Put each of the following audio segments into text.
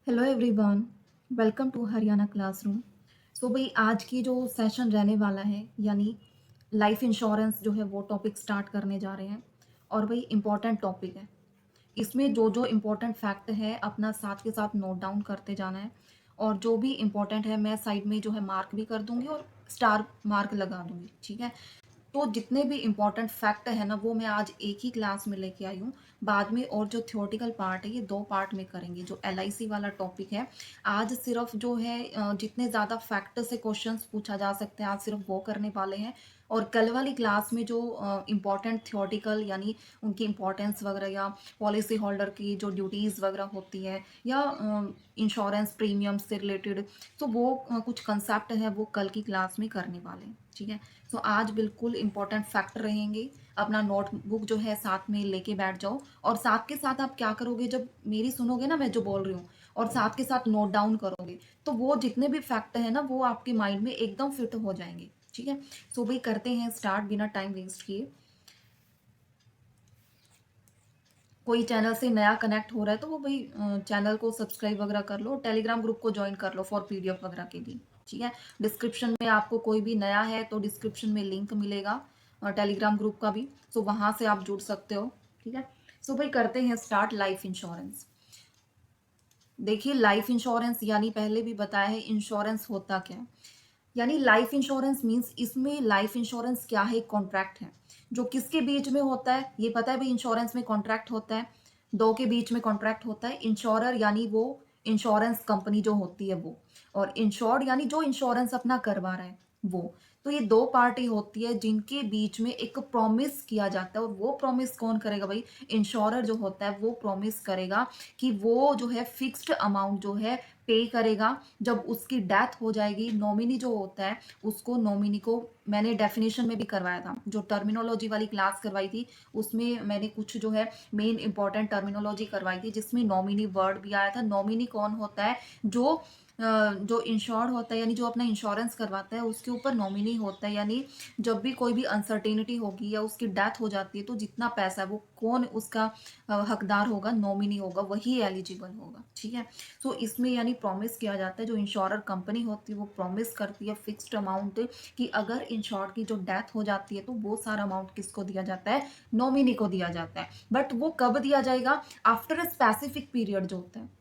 Hello everyone, welcome to Haryana classroom. So भाई आज की जो सेशन रहने वाला है यानी लाइफ इंश्योरेंस जो है वो टॉपिक स्टार्ट करने जा रहे हैं। और भाई इम्पॉर्टेंट टॉपिक है। इसमें जो जो इम्पोर्टेंट फैक्ट है अपना साथ के साथ नोट डाउन करते जाना है। और जो भी इम्पोर्टेंट है मैं साइड में जो है मार्क भी कर दूंगी और स्टार मार्क लगा दूंगी, ठीक है। तो जितने भी इम्पोर्टेंट फैक्ट है ना वो मैं आज एक ही क्लास में लेके आई हूँ। बाद में और जो थ्योरेटिकल पार्ट है ये दो पार्ट में करेंगे। जो एलआईसी वाला टॉपिक है आज सिर्फ जो है जितने ज़्यादा फैक्ट से क्वेश्चंस पूछा जा सकते हैं आज सिर्फ वो करने वाले हैं। और कल वाली क्लास में जो इम्पोर्टेंट थ्योरेटिकल यानी उनकी इम्पोर्टेंस वगैरह या पॉलिसी होल्डर की जो ड्यूटीज़ वगैरह होती है या इंश्योरेंस प्रीमियम से रिलेटेड, तो वो कुछ कंसेप्ट है वो कल की क्लास में करने वाले हैं, ठीक है। सो आज बिल्कुल इंपॉर्टेंट फैक्ट रहेंगे। अपना नोटबुक जो है साथ में लेके बैठ जाओ। और साथ के साथ आप क्या करोगे, जब मेरी सुनोगे ना मैं जो बोल रही हूँ और साथ के साथ नोट डाउन करोगे तो वो जितने भी फैक्ट है ना वो आपके माइंड में एकदम फिट हो जाएंगे, ठीक है। सो भाई करते हैं स्टार्ट बिना टाइम वेस्ट किए। कोई चैनल से नया कनेक्ट हो रहा है तो वो भाई चैनल को सब्सक्राइब वगैरह कर लो, टेलीग्राम ग्रुप को ज्वाइन कर लो फॉर पीडीएफ वगैरह के लिए, ठीक है। डिस्क्रिप्शन में आपको कोई भी नया है तो डिस्क्रिप्शन में लिंक मिलेगा टेलीग्राम ग्रुप का भी, सो वहां से आप जुड़ सकते हो, ठीक है। सो भाई करते हैं स्टार्ट लाइफ इंश्योरेंस। देखिए लाइफ इंश्योरेंस यानी पहले भी बताया है इंश्योरेंस होता क्या है। यानी लाइफ इंश्योरेंस मींस इसमें लाइफ इंश्योरेंस क्या है, कॉन्ट्रैक्ट है जो किसके बीच में होता है ये पता है भाई। इंश्योरेंस में कॉन्ट्रैक्ट होता है, दो के बीच में कॉन्ट्रैक्ट होता है। इंश्योरर यानी वो इंश्योरेंस कंपनी जो होती है वो, और इंश्योर्ड यानी जो इंश्योरेंस अपना करवा रहा है वो। तो ये दो पार्टी होती है जिनके बीच में एक प्रॉमिस किया जाता है। और वो प्रॉमिस कौन करेगा भाई, इंश्योरर जो होता है वो प्रॉमिस करेगा कि वो जो है फिक्स्ड अमाउंट जो है पे करेगा जब उसकी डेथ हो जाएगी। नॉमिनी जो होता है उसको, नॉमिनी को मैंने डेफिनेशन में भी करवाया था, जो टर्मिनोलॉजी वाली क्लास करवाई थी उसमें मैंने कुछ जो है मेन इंपॉर्टेंट टर्मिनोलॉजी करवाई थी जिसमें नॉमिनी वर्ड भी आया था। नॉमिनी कौन होता है, जो जो इंश्योर्ड होता है यानी जो अपना इंश्योरेंस करवाता है उसके ऊपर नॉमिनी होता है। यानी जब भी कोई भी अनसर्टेनिटी होगी या उसकी डेथ हो जाती है तो जितना पैसा है वो कौन उसका हकदार होगा, नॉमिनी होगा, वही एलिजिबल होगा, ठीक है। सो इसमें यानी प्रॉमिस किया जाता है, जो इंश्योरर कंपनी होती है वो प्रॉमिस करती है फिक्स्ड अमाउंट कि अगर इंश्योर्ड की जो डेथ हो जाती है तो वो सारा अमाउंट किसको दिया जाता है, नॉमिनी को दिया जाता है। बट वो कब दिया जाएगा, आफ्टर अ स्पेसिफिक पीरियड जो होता है,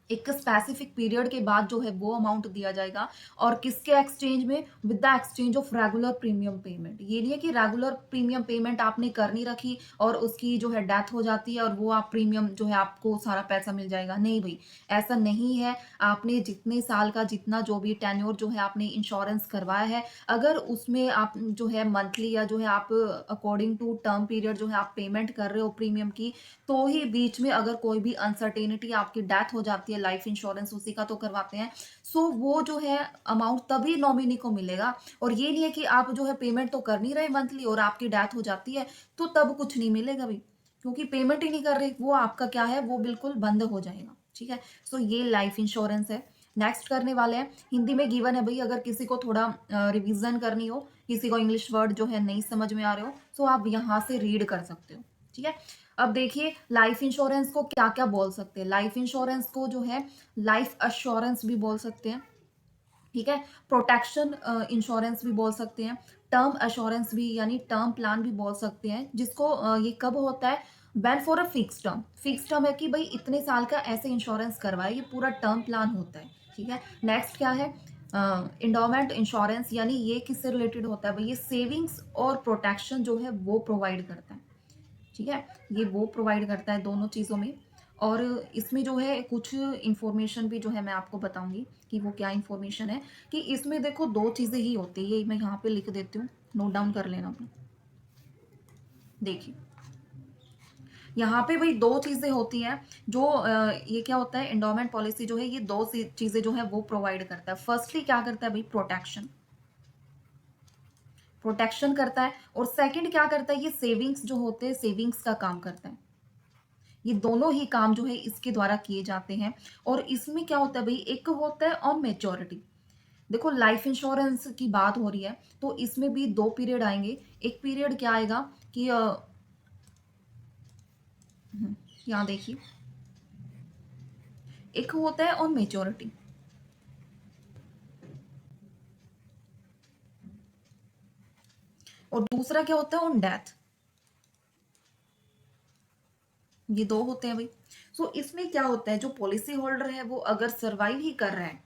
एक स्पेसिफिक पीरियड के बाद जो है वो अमाउंट दिया जाएगा। और किसके एक्सचेंज में, with the exchange of regular premium payment. ये नहीं है कि रेगुलर प्रीमियम पेमेंट आपने कर नहीं रखी और उसकी जो है डेथ हो जाती है और वो आप प्रीमियम जो है आपको सारा पैसा मिल जाएगा, नहीं भाई ऐसा नहीं है। आपने जितने साल का जितना जो भी टेन्योर जो है आपने इंश्योरेंस करवाया है, अगर उसमें आप जो है मंथली या जो है आप अकॉर्डिंग टू टर्म पीरियड जो है आप पेमेंट कर रहे हो प्रीमियम की, तो ही बीच में अगर कोई भी अनसर्टेनिटी आपकी डेथ हो जाती है, लाइफ इंश्योरेंस उसी का तो करवाते हैं, सो वो जो है अमाउंट तभी नॉमिनी को मिलेगा। और ये नहीं है कि आप जो है पेमेंट तो कर नहीं रहे मंथली और आपकी डेथ हो जाती है तो तब कुछ नहीं मिलेगा भाई, क्योंकि पेमेंट ही नहीं कर रहे, वो आपका क्या है वो बिल्कुल बंद हो जाएगा, ठीक है। सो ये लाइफ इंश्योरेंस है। नेक्स्ट करने वाले हैं, हिंदी में गिवन है भाई, अगर किसी को थोड़ा रिवीजन करनी हो, किसी को इंग्लिश वर्ड जो है नहीं समझ में आ रहे हो, तो आप यहाँ से रीड कर सकते हो, ठीक है। अब देखिए लाइफ इंश्योरेंस को क्या क्या बोल सकते हैं। लाइफ इंश्योरेंस को जो है लाइफ अश्योरेंस भी बोल सकते हैं, ठीक है। प्रोटेक्शन इंश्योरेंस भी बोल सकते हैं, टर्म अश्योरेंस भी यानी टर्म प्लान भी बोल सकते हैं, जिसको ये कब होता है, when for a fix term. Fix term है कि भाई इतने साल का ऐसे इंश्योरेंस करवाए, ये पूरा टर्म प्लान होता है, ठीक है। नेक्स्ट क्या है, इंडोमेंट इंश्योरेंस, यानी ये किससे रिलेटेड होता है भाई, ये सेविंग्स और प्रोटेक्शन जो है वो प्रोवाइड करता है, ठीक है। ये वो प्रोवाइड करता है दोनों चीज़ों में। और इसमें जो है कुछ इंफॉर्मेशन भी जो है मैं आपको बताऊंगी कि वो क्या इंफॉर्मेशन है। कि इसमें देखो दो चीज़ें ही होती है, ये मैं यहाँ पे लिख देती हूँ, नोट डाउन कर लेना अपना। देखिए यहाँ पे भाई दो चीज़ें होती हैं जो ये क्या होता है, एंडोमेंट पॉलिसी जो है ये दो चीज़ें जो है वो प्रोवाइड करता है। फर्स्टली क्या करता है भाई, प्रोटेक्शन, प्रोटेक्शन करता है। और सेकंड क्या करता है, ये सेविंग्स जो होते हैं सेविंग्स का काम करता है। ये दोनों ही काम जो है इसके द्वारा किए जाते हैं। और इसमें क्या होता है भाई, एक होता है ऑन मेच्योरिटी। देखो लाइफ इंश्योरेंस की बात हो रही है तो इसमें भी दो पीरियड आएंगे। एक पीरियड क्या आएगा कि यहाँ देखिए, एक होता है ऑन मेच्योरिटी, और दूसरा क्या होता है ऑन डेथ। ये दो होते हैं भाई। सो इसमें क्या होता है, जो पॉलिसी होल्डर है वो अगर सर्वाइव ही कर रहा है,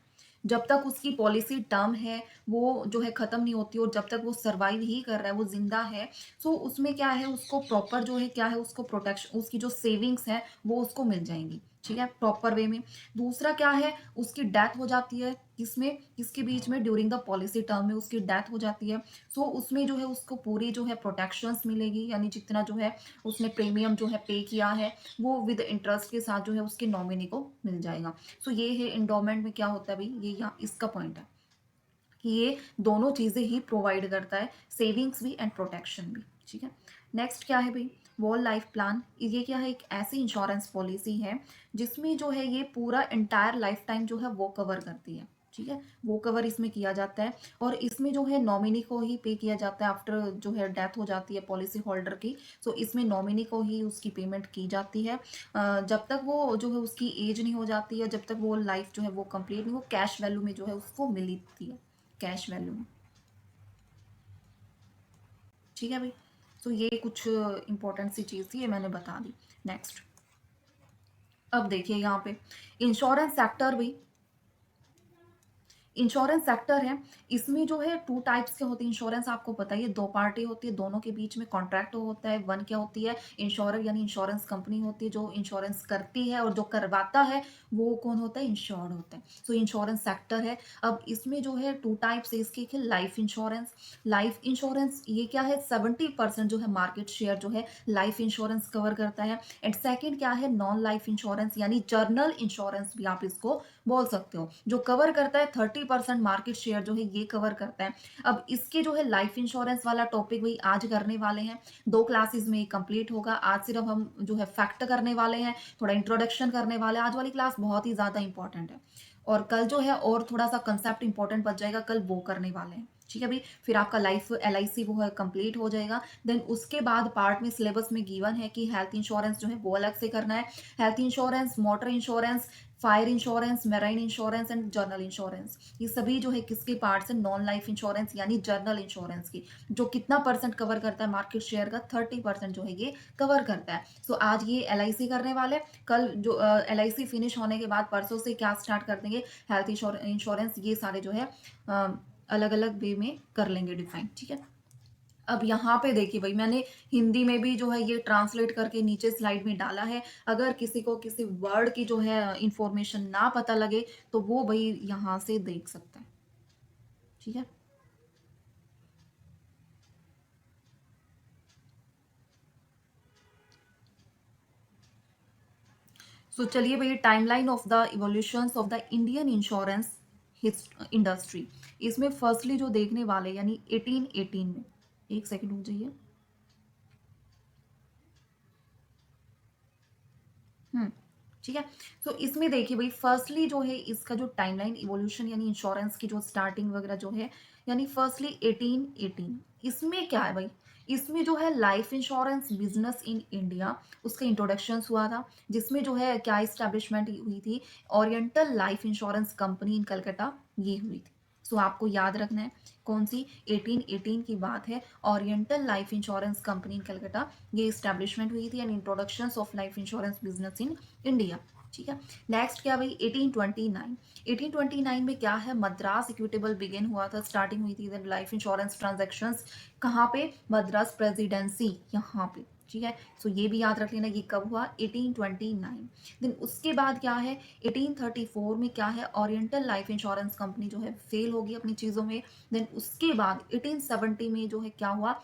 जब तक उसकी पॉलिसी टर्म है वो जो है खत्म नहीं होती, और जब तक वो सर्वाइव ही कर रहा है, वो जिंदा है, सो उसमें क्या है, उसको प्रॉपर जो है क्या है, उसको प्रोटेक्शन, उसकी जो सेविंग्स है वो उसको मिल जाएंगी, ठीक है, प्रॉपर वे में। दूसरा क्या है, उसकी डेथ हो जाती है, किसमें, किसके बीच में, ड्यूरिंग द पॉलिसी टर्म में उसकी डेथ हो जाती है। सो उसमें जो है उसको पूरी जो है प्रोटेक्शंस मिलेगी, यानी जितना जो है उसने प्रीमियम जो है पे किया है वो विद इंटरेस्ट के साथ जो है उसके नॉमिनी को मिल जाएगा। सो ये है इंडोमेंट में क्या होता है भाई, ये यहाँ इसका पॉइंट है कि ये दोनों चीजें ही प्रोवाइड करता है, सेविंग्स भी एंड प्रोटेक्शन भी, ठीक है। नेक्स्ट क्या है भाई, वॉल लाइफ प्लान। ये क्या है, एक ऐसी इंश्योरेंस पॉलिसी है जिसमें जो है ये पूरा एंटायर लाइफ टाइम जो है वो कवर करती है, ठीक है, वो कवर इसमें किया जाता है। और इसमें जो है नॉमिनी को ही पे किया जाता है, आफ्टर जो है डेथ हो जाती है पॉलिसी होल्डर की। सो इसमें नॉमिनी को ही उसकी पेमेंट की जाती है, जब तक वो जो है उसकी एज नहीं हो जाती है, जब तक वो लाइफ जो है वो कंप्लीट नहीं, वो कैश वैल्यू में जो है उसको मिलती है, कैश वैल्यू में, ठीक है भाई। सो ये कुछ इंपॉर्टेंट सी चीज़ थी, ये मैंने बता दी। नेक्स्ट, अब देखिए यहाँ पे इंश्योरेंस सेक्टर भी, इंश्योरेंस सेक्टर है, इसमें जो है टू टाइप्स के होते हैं इंश्योरेंस, आपको पता ही है, दो पार्टी होती है, दोनों के बीच में कॉन्ट्रैक्ट होता है। वन क्या होती है, इंश्योरर यानी इंश्योरेंस कंपनी होती है जो इंश्योरेंस करती है, और जो करवाता है वो कौन होता है, इंश्योर्ड होता है। सो इंश्योरेंस सेक्टर है। अब इसमें जो है टू टाइप्स है इसके, लाइफ इंश्योरेंस। लाइफ इंश्योरेंस ये क्या है, 70% जो है मार्केट शेयर जो है लाइफ इंश्योरेंस कवर करता है। एंड सेकेंड क्या है, नॉन लाइफ इंश्योरेंस, यानी जर्नल इंश्योरेंस भी आप इसको बोल सकते हो, जो कवर करता है 30% मार्केट शेयर जो है ये कवर करता है। अब इसके जो है लाइफ इंश्योरेंस वाला टॉपिक वही आज करने वाले हैं, दो क्लासेस में कंप्लीट होगा। आज सिर्फ हम जो है फैक्ट करने वाले हैं, थोड़ा इंट्रोडक्शन करने वाले हैं। आज वाली क्लास बहुत ही ज्यादा इंपॉर्टेंट है, और कल जो है और थोड़ा सा कंसेप्ट इंपॉर्टेंट बच जाएगा, कल वो करने वाले हैं, ठीक है भाई। फिर आपका लाइफ LIC वो है कंप्लीट हो जाएगा। देन उसके बाद पार्ट में सिलेबस में गिवन है कि हेल्थ इंश्योरेंस जो है वो अलग से करना है, health insurance, motor insurance, fire insurance, marine insurance and journal insurance, ये सभी जो है किसके पार्ट्स है, नॉन लाइफ इंश्योरेंस यानी जर्नल इंश्योरेंस की, जो कितना परसेंट कवर करता है, मार्केट शेयर का 30% जो है ये कवर करता है। सो आज ये LIC करने वाले, कल जो LIC फिनिश होने के बाद परसों से क्या स्टार्ट कर देंगे, हेल्थ इंश्योरेंस, ये सारे जो है अलग अलग वे में कर लेंगे डिफाइन, ठीक है। अब यहाँ पे देखिए भाई, मैंने हिंदी में भी जो है ये ट्रांसलेट करके नीचे स्लाइड में डाला है। अगर किसी को किसी वर्ड की जो है इंफॉर्मेशन ना पता लगे तो वो भाई यहाँ से देख सकता है, ठीक है। सो चलिए भाई, timeline of the evolution of the Indian insurance industry, इसमें फर्स्टली जो देखने वाले यानी 1818 में, एक सेकंड हो जाइए। हम्म, ठीक है। तो इसमें देखिए भाई, फर्स्टली जो है इसका जो टाइमलाइन इवोल्यूशन यानी इंश्योरेंस की जो स्टार्टिंग वगैरह जो है, यानी फर्स्टली 1818, इसमें क्या है भाई, इसमें जो है life insurance business in India, उसका इंट्रोडक्शन हुआ था, जिसमें जो है क्या इस्टेब्लिशमेंट हुई थी, ओरिएंटल लाइफ इंश्योरेंस कंपनी इन कलकत्ता, ये हुई थी। सो आपको याद रखना है कौन सी, 1818 की बात है, ओरिएंटल लाइफ इंश्योरेंस कंपनी इन कलकत्ता, ये इस्टेब्लिशमेंट हुई थी, and introduction of life insurance business in India, ठीक है। नेक्स्ट क्या भाई, 1829, 1829 में क्या है, मद्रास इक्विटेबल बिगिन हुआ था, स्टार्टिंग हुई थी लाइफ इंश्योरेंस ट्रांजेक्शन्स, कहाँ पे, मद्रास प्रेसिडेंसी, यहाँ पे, ठीक है। सो ये भी याद रख लेना, ये कब हुआ, 1829। देन उसके बाद क्या है, 1834 में क्या है, ओरिएंटल लाइफ इंश्योरेंस कंपनी जो है फेल होगी अपनी चीज़ों में। देन उसके बाद 1870 में जो है क्या हुआ,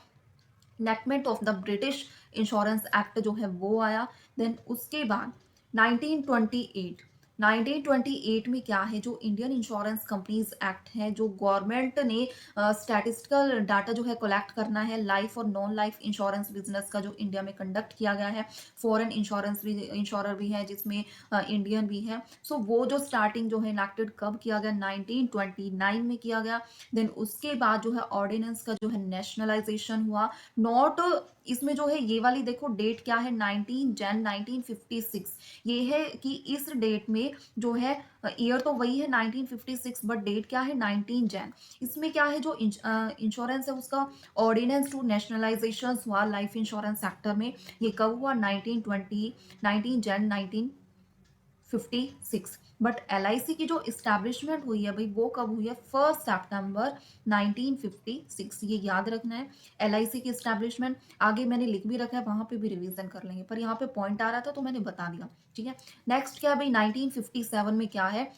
enactment of the British insurance act जो है वो आया। देन उसके बाद 1928, 1928 में क्या है, जो इंडियन इंश्योरेंस कंपनीज एक्ट है, जो गवर्नमेंट ने स्टैटिस्टिकल डाटा जो है कलेक्ट करना है, लाइफ और नॉन लाइफ इंश्योरेंस बिजनेस का जो इंडिया में कंडक्ट किया गया है, फॉरेन इंश्योरेंस भी, इंश्योरर भी है जिसमें इंडियन भी है। सो वो जो स्टार्टिंग जो है इनेक्टेड कब किया गया, 1929 में किया गया। देन उसके बाद जो है ऑर्डिनेंस का जो है नेशनलाइजेशन हुआ, नॉट इसमें जो है ये वाली देखो डेट क्या है, 19 जन 1956। ये है कि इस डेट में जो है ईयर तो वही है 1956, बट डेट क्या है 19 जन। इसमें क्या है जो इंश्योरेंस है उसका ऑर्डिनेंस टू नेशनलाइजेशन हुआ लाइफ इंश्योरेंस सेक्टर में, ये कब हुआ 1920 19 जन 1956। बट LIC की जो इस्टेब्लिशमेंट हुई है भाई वो कब हुई है, 1 सितंबर 1956, ये याद रखना है। LIC की इस्टेब्लिशमेंट आगे मैंने लिख भी रखा है, वहां पे भी रिवीजन कर लेंगे, पर यहाँ पे पॉइंट आ रहा था तो मैंने बता दिया। ठीक है, नेक्स्ट क्या है भाई, 1957 में क्या है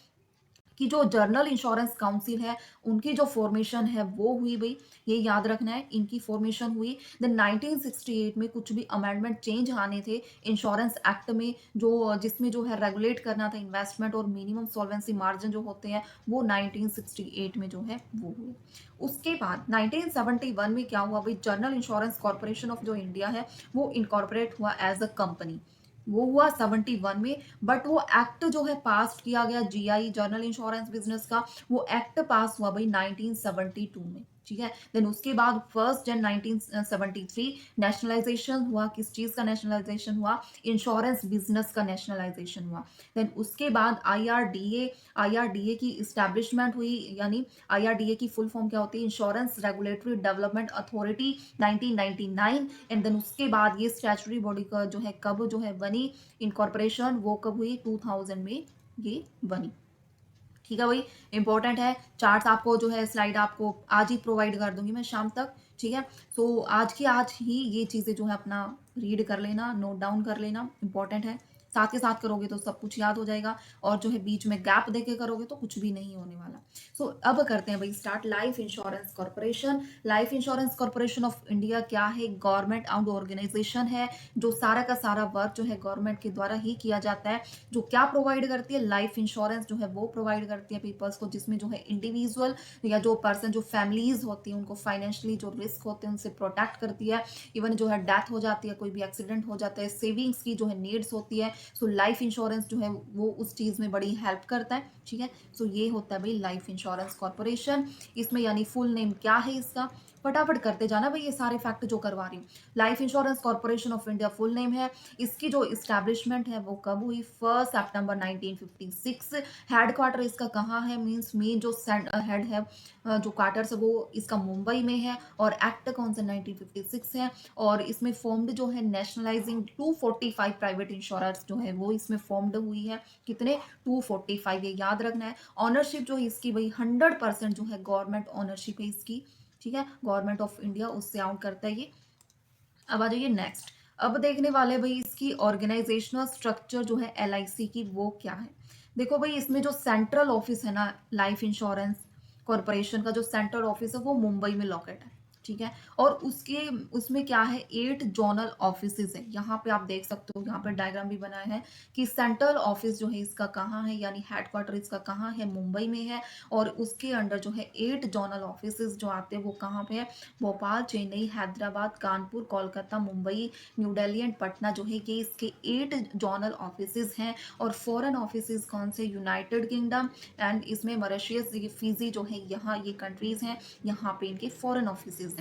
कि जो जर्नल इंश्योरेंस काउंसिल है उनकी जो फॉर्मेशन है वो हुई भाई, ये याद रखना है, इनकी फॉर्मेशन हुई। देन 1968 में कुछ भी अमेंडमेंट चेंज आने थे इंश्योरेंस एक्ट में, जो जिसमें जो है रेगुलेट करना था इन्वेस्टमेंट और मिनिमम सॉल्वेंसी मार्जिन जो होते हैं, वो 1968 में जो है वो हुए। उसके बाद 1971 में क्या हुआ भाई, जर्नल इंश्योरेंस कॉर्पोरेशन ऑफ जो इंडिया है वो इनकॉर्पोरेट हुआ एज अ कंपनी, वो हुआ 71 में। बट वो एक्ट जो है पास किया गया GI जर्नल इंश्योरेंस बिजनेस का, वो एक्ट पास हुआ भाई 1972 में। ठीक है, देन उसके बाद 1 जन 1973 नेशनलाइजेशन हुआ, किस चीज का नेशनलाइजेशन हुआ, इंश्योरेंस बिजनेस का नेशनलाइजेशन हुआ। देन उसके बाद IRDA की इस्टेब्लिशमेंट हुई, यानी IRDA की फुल फॉर्म क्या होती है, insurance regulatory development authority, 1999। And then उसके बाद ये स्टैचुटरी बॉडी का जो है कब जो है बनी इनकॉर्पोरेशन, वो कब हुई, 2000 में ये बनी। ठीक है भाई, इंपॉर्टेंट है। चार्ट्स आपको जो है स्लाइड आपको आज ही प्रोवाइड कर दूंगी मैं शाम तक। ठीक है, सो आज की आज ही ये चीजें जो है अपना रीड कर लेना, नोट डाउन कर लेना, इंपॉर्टेंट है। साथ के साथ करोगे तो सब कुछ याद हो जाएगा, और जो है बीच में गैप देके करोगे तो कुछ भी नहीं होने वाला। सो अब करते हैं भाई start, life insurance corporation. Life insurance corporation of India क्या है, गवर्नमेंट आउंड ऑर्गेनाइजेशन है, जो सारा का सारा वर्क जो है गवर्नमेंट के द्वारा ही किया जाता है। जो क्या प्रोवाइड करती है, लाइफ इंश्योरेंस जो है वो प्रोवाइड करती है पीपल्स को, जिसमें जो है इंडिविजुअल या जो पर्सन, जो फैमिलीज होती है उनको फाइनेंशियली जो रिस्क होते हैं उनसे प्रोटेक्ट करती है। इवन जो है डेथ हो जाती है, कोई भी एक्सीडेंट हो जाता है, सेविंग्स की जो है नीड्स होती है, सो लाइफ इंश्योरेंस जो है वो उस चीज में बड़ी हेल्प करता है। ठीक है, सो ये होता है भाई लाइफ इंश्योरेंस कॉर्पोरेशन। इसमें यानी फुल नेम क्या है इसका, फटाफट करते जाना भाई, ये सारे फैक्ट जो करवा रही हूँ। Life insurance corporation of India full name है। इसकी जो इस्टेब्लिशमेंट है वो कब हुई, 1 सितंबर 1956। हेडक्वार्टर इसका कहाँ है, मीन्स मेन जो हेड है, जो क्वार्टर है वो इसका मुंबई में है। और एक्ट कौन सा, 1956 है। और इसमें फॉर्म्ड जो है नेशनलाइजिंग 245 प्राइवेट इंश्योरेंस जो है वो इसमें फॉर्म्ड हुई है, कितने, 245, ये याद रखना है। ऑनरशिप जो है इसकी भाई 100% जो है गवर्नमेंट ऑनरशिप है इसकी। ठीक है, गवर्नमेंट ऑफ इंडिया उससे आउट करता है ये। अब आ जाइए नेक्स्ट, अब देखने वाले भाई इसकी ऑर्गेनाइजेशनल स्ट्रक्चर जो है LIC की वो क्या है। देखो भाई इसमें जो सेंट्रल ऑफिस है ना लाइफ इंश्योरेंस कॉर्पोरेशन का, जो सेंट्रल ऑफिस है वो मुंबई में लोकेट है। ठीक है, और उसके उसमें क्या है, 8 जोनल ऑफिस है। यहाँ पे आप देख सकते हो, यहाँ पे डायग्राम भी बनाया है कि सेंट्रल ऑफिस जो है इसका कहाँ है, यानी हेडक्वार्टर इसका कहाँ है, मुंबई में है। और उसके अंडर जो है 8 जोनल ऑफिस जो आते हैं वो कहाँ पे है, भोपाल, चेन्नई, हैदराबाद, कानपुर, कोलकाता, मुंबई, न्यू दिल्ली एंड पटना जो है ये इसके 8 जोनल ऑफिसेज हैं। और फॉरेन ऑफिसेज कौन से, यूनाइटेड किंगडम एंड इसमें मॉरिशस, फिजी जो है, यहाँ ये कंट्रीज हैं, यहाँ पे इनके फॉरेन ऑफिसेज हैं।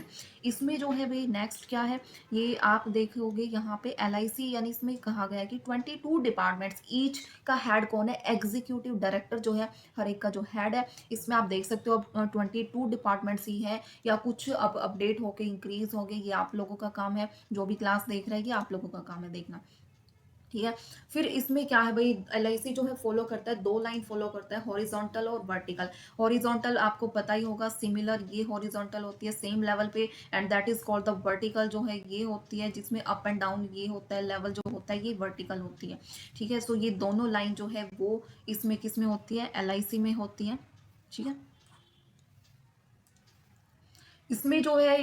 इसमें जो है भाई नेक्स्ट क्या है, ये आप देखोगे यहाँ पे LIC, यानी इसमें कहा गया है कि 22 डिपार्टमेंट्स, ईच का हेड कौन है, एग्जीक्यूटिव डायरेक्टर जो है हर एक का जो हेड है। इसमें आप देख सकते हो अब 22 डिपार्टमेंट्स ही है, या कुछ अब अपडेट होके इंक्रीज हो गए, ये आप लोगों का काम है, जो भी क्लास देख रहे हैं ये आप लोगों का काम है देखना। ठीक है, फिर इसमें क्या है भाई, LIC जो है फॉलो करता है, 2 लाइन फॉलो करता है, हॉरिजॉन्टल और वर्टिकल। हॉरिजॉन्टल आपको पता ही होगा, सिमिलर ये हॉरिजॉन्टल होती है सेम लेवल पे, and that is called the vertical जो है ये होती है जिसमें अप एंड डाउन ये होता है, लेवल जो होता है ये वर्टिकल होती है। ठीक है, सो ये दोनों लाइन जो है वो इसमें किस में होती है, LIC में होती है। ठीक है, इसमें जो है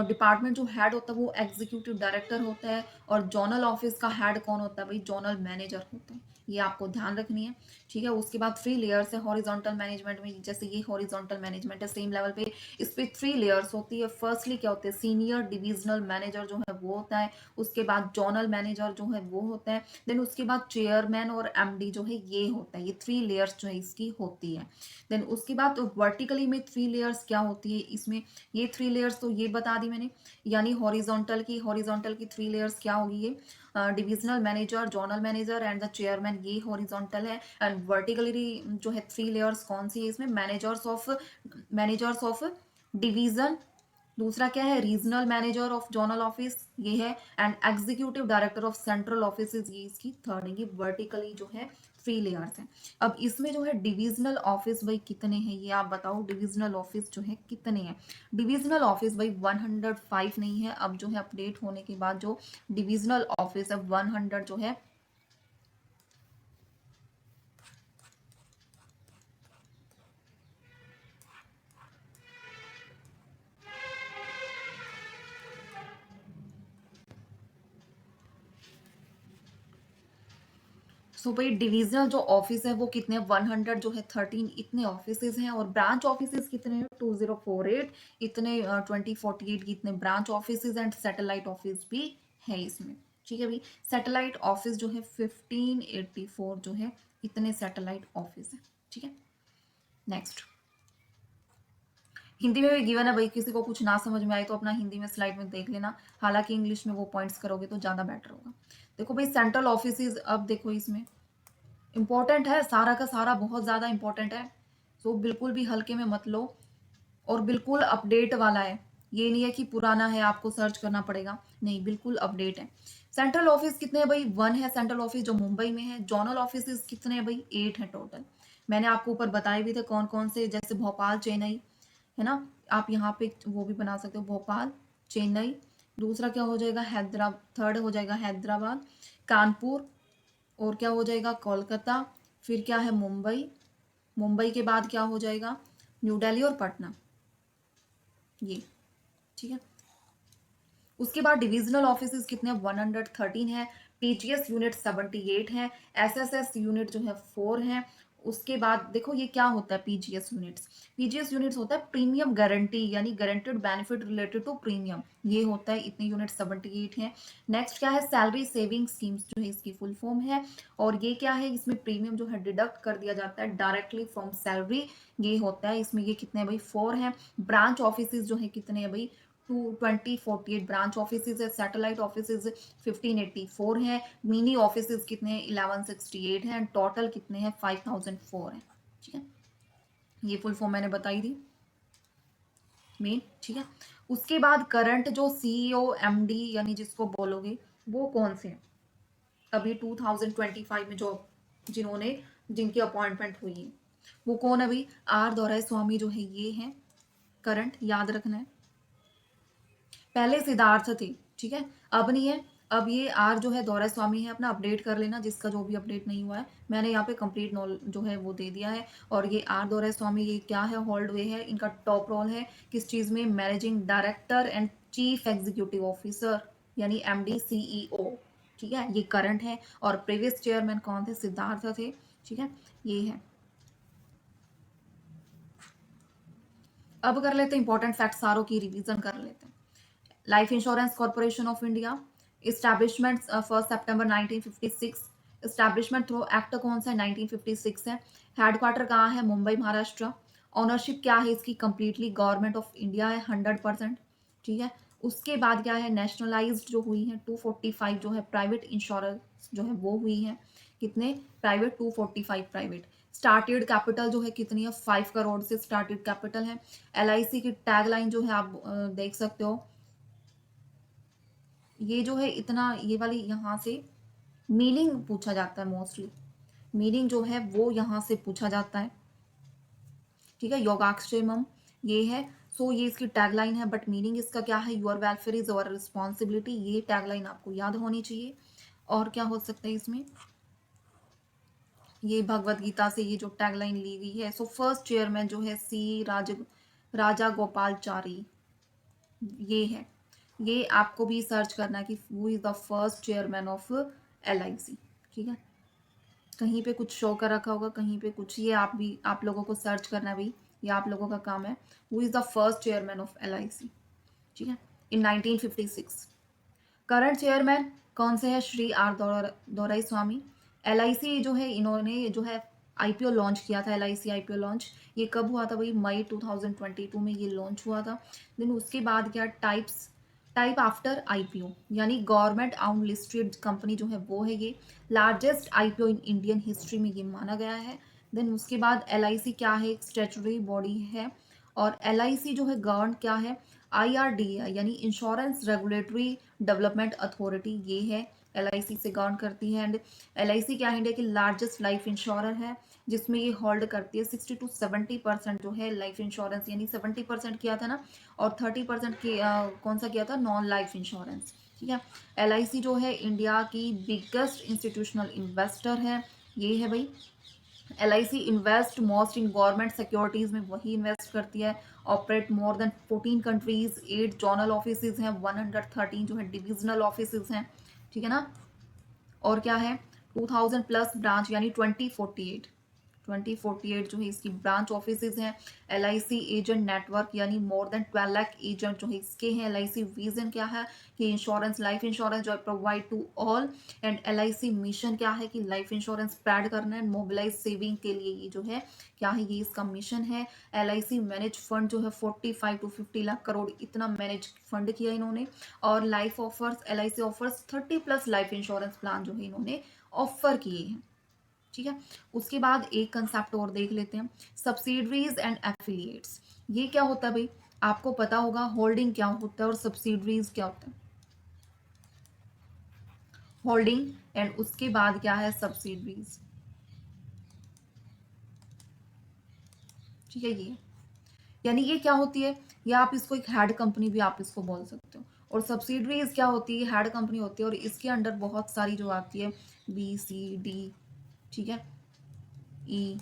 डिपार्टमेंट जो हेड होता है वो एग्जीक्यूटिव डायरेक्टर होता है, और जोनल ऑफिस का हेड कौन होता है भाई, जोनल मैनेजर होता है। ये आपको ध्यान रखनी है, ठीक है। उसके बाद 3 लेयर्स है हॉरिजॉन्टल मैनेजमेंट में, जैसे ये हॉरिजॉन्टल मैनेजमेंट है सेम लेवल पे, इस पे 3 लेयर्स होती है। फर्स्टली क्या होते हैं, सीनियर डिविजनल मैनेजर जो है वो होता है, उसके बाद जोनल मैनेजर जो है वो होता है, देन उसके बाद चेयरमैन और एमडी जो है ये होता है। ये 3 लेयर्स जो है इसकी होती है। देन उसके बाद वर्टिकली में 3 लेयर्स क्या होती है इसमें, ये 3 लेयर्स तो ये बता दी मैंने, यानी हॉरिजॉन्टल की 3 लेयर्स क्या होगी, ये divisional manager, zonal manager and the chairman, ये हॉरिजॉन्टल है। एंड वर्टिकली जो है 3 लेयर्स कौन सी है इसमें, मैनेजर्स ऑफ डिवीजन, दूसरा क्या है regional manager of zonal office ये है, and executive director of central office, ये इसकी थर्ड है। ये वर्टिकली जो है 3 लेयर्स है। अब इसमें जो है डिविजनल ऑफिस भाई कितने हैं, ये आप बताओ, डिविजनल ऑफिस जो है कितने हैं। डिविजनल ऑफिस भाई 105 नहीं है, अब जो है अपडेट होने के बाद जो डिविजनल ऑफिस है 100 जो है सो भाई डिविजनल जो ऑफिस है वो कितने, 100 जो है 13 इतने ऑफिसेज हैं, और ब्रांच ऑफिसेज कितने हैं 2048 इतने, 2048 की इतने branch offices and satellite office भी है इसमें, ठीक है भाई। सैटेलाइट ऑफिस जो है 1584 जो है इतने सैटेलाइट ऑफिस है, ठीक है। नेक्स्ट, हिंदी में भी गिवन है भाई, किसी को कुछ ना समझ में आए तो अपना हिंदी में स्लाइड में देख लेना, हालांकि इंग्लिश में वो पॉइंट्स करोगे तो ज्यादा बेटर होगा। देखो भाई सेंट्रल ऑफिस, अब देखो इसमें इंपॉर्टेंट है सारा का सारा, बहुत ज्यादा इंपॉर्टेंट है, तो बिल्कुल भी हल्के में मत लो, और बिल्कुल अपडेट वाला है, ये नहीं है कि पुराना है आपको सर्च करना पड़ेगा, नहीं बिल्कुल अपडेट है। सेंट्रल ऑफिस कितने हैं भाई, 1 है सेंट्रल ऑफिस जो मुंबई में है। जोनल ऑफिस कितने हैं भाई, 8 है टोटल। मैंने आपको ऊपर बताए भी थे कौन कौन से, जैसे भोपाल, चेन्नई, है ना, आप यहाँ पे वो भी बना सकते हो, भोपाल, चेन्नई, दूसरा क्या हो जाएगा हैदराबाद, थर्ड हो जाएगा हैदराबाद, कानपुर, और क्या हो जाएगा कोलकाता, फिर क्या है मुंबई, मुंबई के बाद क्या हो जाएगा न्यू दिल्ली और पटना, ये, ठीक है। उसके बाद डिविजनल ऑफिस कितने हैं, 113 है। पीजीएस यूनिट 78 है। एसएसएस यूनिट जो है 4 है। उसके बाद देखो ये क्या होता है पीजीएस यूनिट्स, पीजीएस यूनिट्स होता है प्रीमियम गारंटी, यानी guaranteed benefit related to premium, ये होता है, इतने यूनिट 78 है। नेक्स्ट क्या है, सैलरी सेविंग स्कीम्स जो है इसकी फुल फॉर्म है, और ये क्या है, इसमें प्रीमियम जो है डिडक्ट कर दिया जाता है डायरेक्टली फ्रॉम सैलरी, ये होता है इसमें, ये कितने भाई 4 है। ब्रांच ऑफिस जो है कितने हैं भाई, 2048 ब्रांच ऑफिस है। सैटेलाइट ऑफिस 1584 है। मिनी ऑफिस कितने हैं, 1168 है। टोटल कितने हैं, 5004 है, ठीक है। ये फुल फॉर्म मैंने बताई थी मेन, ठीक है। उसके बाद करंट जो सीईओ एमडी यानी जिसको बोलोगे वो कौन से हैं, अभी 2025 में जो जिन्होंने जिनकी अपॉइंटमेंट हुई है वो कौन है भाई, आर दौराई स्वामी जो है ये है करंट, याद रखना है। पहले सिद्धार्थ थे, ठीक है, अब नहीं है। अब ये आर जो है दौरा स्वामी है, अपना अपडेट कर लेना, जिसका जो भी अपडेट नहीं हुआ है मैंने यहाँ पे कंप्लीट नॉल जो है वो दे दिया है। और ये आर दौरा स्वामी ये क्या है, होल्ड वे है, इनका टॉप रोल है किस चीज में, managing director and chief executive officer, यानी एमडी सीईओ, ठीक है, ये करंट है। और प्रीवियस चेयरमैन कौन थे, सिद्धार्थ थे, ठीक है, ये है। अब कर लेते हैं इंपॉर्टेंट फैक्ट, सारों की रिवीजन कर लेते हैं। Life insurance corporation of India, establishment 1 September 1956, establishment through act कौन सा है, 1956 है। हेडक्वार्टर कहाँ है, मुंबई महाराष्ट्र। ऑनरशिप क्या है इसकी, कंप्लीटली गवर्नमेंट ऑफ इंडिया है 100%, ठीक है। उसके बाद क्या है, नेशनलाइज्ड जो हुई है 245 जो है प्राइवेट इंश्योरेंस जो है वो हुई है, कितने प्राइवेट, 245 प्राइवेट। स्टार्टेड कैपिटल जो है कितनी है, 5 करोड़ से स्टार्टेड कैपिटल है। एलआईसी की टैगलाइन जो है आप देख सकते हो, ये जो है इतना, ये वाली यहाँ से मीनिंग पूछा जाता है मोस्टली, मीनिंग जो है वो यहाँ से पूछा जाता है, ठीक है। योगाक्षेमम ये है, सो ये इसकी टैगलाइन है, बट मीनिंग इसका क्या है, your welfare is our responsibility, ये टैगलाइन आपको याद होनी चाहिए। और क्या हो सकता है इसमें, ये भगवत गीता से ये जो टैगलाइन ली गई है। सो फर्स्ट चेयरमैन जो है राजा गोपालचारी, ये है। ये आपको भी सर्च करना है कि who is the first chairman of LIC, ठीक है। कहीं पे कुछ शो कर रखा होगा, कहीं पे कुछ, ये आप भी, आप लोगों को सर्च करना भाई, ये आप लोगों का काम है। Who is the first chairman of LIC, ठीक है, इन 1956। करंट चेयरमैन कौन से हैं? Shri R Doraiswamy. LIC जो है, इन्होंने ये जो है IPO लॉन्च किया था, LIC IPO लॉन्च, ये कब हुआ था भाई? मई 2022 में ये लॉन्च हुआ था। देन उसके बाद क्या? टाइप आफ्टर IPO, यानी गवर्नमेंट आउंड लिस्टेड कंपनी जो है वो है ये। Largest IPO in Indian history में ये माना गया है। देन उसके बाद LIC क्या है? एक स्टेचुटरी बॉडी है। और LIC जो है गवर्न क्या है? IRDA, यानी इंश्योरेंस रेगुलेटरी डेवलपमेंट अथॉरिटी, ये है LIC से गवर्न करती है। एंड LIC क्या है? इंडिया की लार्जेस्ट लाइफ इंश्योरर है, जिसमें ये होल्ड करती है 60 to 70% जो है लाइफ इंश्योरेंस, यानी 70% किया था ना, और 30% की कौन सा किया था? नॉन लाइफ इंश्योरेंस, ठीक है। LIC जो है इंडिया की बिगेस्ट इंस्टीट्यूशनल इन्वेस्टर है, ये है भाई। LIC invest most in government securities में वही इन्वेस्ट करती है। Operate more than 14 countries, 8 zonal office हैं, 113 जो है डिविजनल ऑफिस हैं, ठीक है ना। और क्या है? 2000 प्लस ब्रांच, यानी 2048 जो है इसकी ब्रांच ऑफिसेज हैं। LIC एजेंट नेटवर्क, यानी मोर देन 12 लाख एजेंट जो है इसके हैं। LIC विजन क्या है? कि इंश्योरेंस, लाइफ इंश्योरेंस जो है provide to all. And LIC mission क्या है? कि लाइफ इंश्योरेंस स्प्रेड करना है, मोबिलाइज सेविंग के लिए, ये जो है क्या है? ये इसका मिशन है। LIC मैनेज फंड जो है 45 to 50 लाख करोड़, इतना मैनेज फंड किया इन्होंने। और life offers, LIC offers 30 plus life insurance plan जो है इन्होंने ऑफर किए हैं, ठीक है। उसके बाद एक कंसेप्ट और देख लेते हैं, सब्सिडरीज एंड एफिलिएट्स। ये क्या होता है भाई? आपको पता होगा होल्डिंग क्या होता है और सब्सिडरीज क्या होता है। होल्डिंग एंड उसके बाद क्या है? सब्सिडरीज, ठीक है। ये यानी ये क्या होती है? या आप इसको एक हेड कंपनी भी आप इसको बोल सकते हो। और सब्सिडरीज क्या होती है? हेड कंपनी होती है, और इसके अंडर बहुत सारी जो आती है, BCD, ठीक है, E,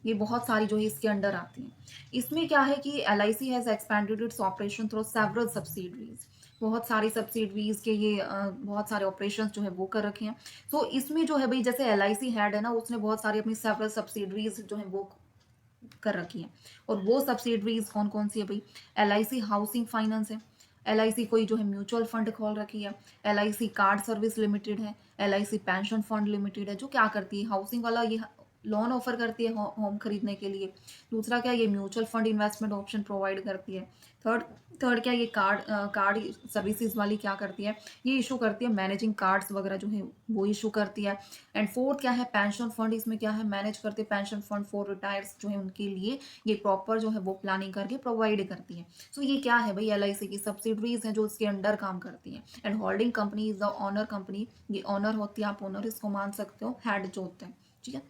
ये बहुत सारी जो है इसके अंडर आती हैं। इसमें क्या है कि LIC has expanded its operation through several subsidiaries, बहुत सारी सब्सिडरीज के ये बहुत सारे ऑपरेशंस जो है वो कर रखे हैं। तो इसमें जो है भाई, जैसे LIC हेड है ना, उसने बहुत सारी अपनी सेवरल सब्सिडरीज जो है वो कर रखी है। और वो सब्सिडरीज कौन कौन सी है भाई? LIC हाउसिंग फाइनेंस है, LIC कोई जो है म्यूचुअल फंड खोल रखी है, LIC कार्ड सर्विस लिमिटेड है, LIC पेंशन फंड लिमिटेड है, जो क्या करती है? हाउसिंग वाला ये लोन ऑफर करती है होम खरीदने के लिए। दूसरा क्या? ये mutual fund investment option provide करती है। थर्ड थर्ड क्या? ये कार्ड सर्विसेज वाली क्या करती है? ये इशू करती है मैनेजिंग कार्ड्स वगैरह जो है वो इशू करती है। एंड फोर्थ क्या है? पेंशन फंड, इसमें क्या है? मैनेज करते हैं पेंशन फंड फॉर रिटायर्स जो है उनके लिए, ये प्रॉपर जो है वो प्लानिंग करके प्रोवाइड करती है। सो ये क्या है भाई? LIC की सब्सिडरीज हैं जो इसके अंडर काम करती हैं। And holding company is the owner company, ये ऑनर होती है, आप ऑनर इसको मान सकते हो, हेड जो होता है, ठीक है।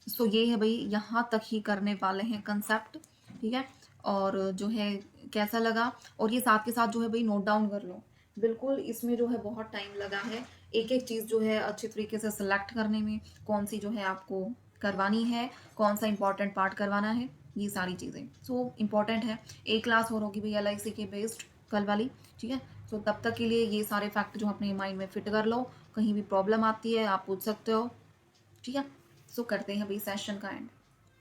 सो ये है भाई, यहाँ तक ही करने वाले हैं कंसेप्ट, ठीक है। और जो है कैसा लगा, और ये साथ के साथ जो है भाई नोट डाउन कर लो, बिल्कुल। इसमें जो है बहुत टाइम लगा है, एक एक चीज़ जो है अच्छी तरीके से सिलेक्ट करने में, कौन सी जो है आपको करवानी है, कौन सा इंपॉर्टेंट पार्ट करवाना है, ये सारी चीज़ें सो इम्पॉर्टेंट है। एक क्लास और होगी भाई LIC के बेस्ड कल वाली, ठीक है। सो तब तक के लिए ये सारे फैक्ट जो अपने माइंड में फिट कर लो, कहीं भी प्रॉब्लम आती है आप पूछ सकते हो, ठीक है। सो करते हैं अभी सेशन का एंड।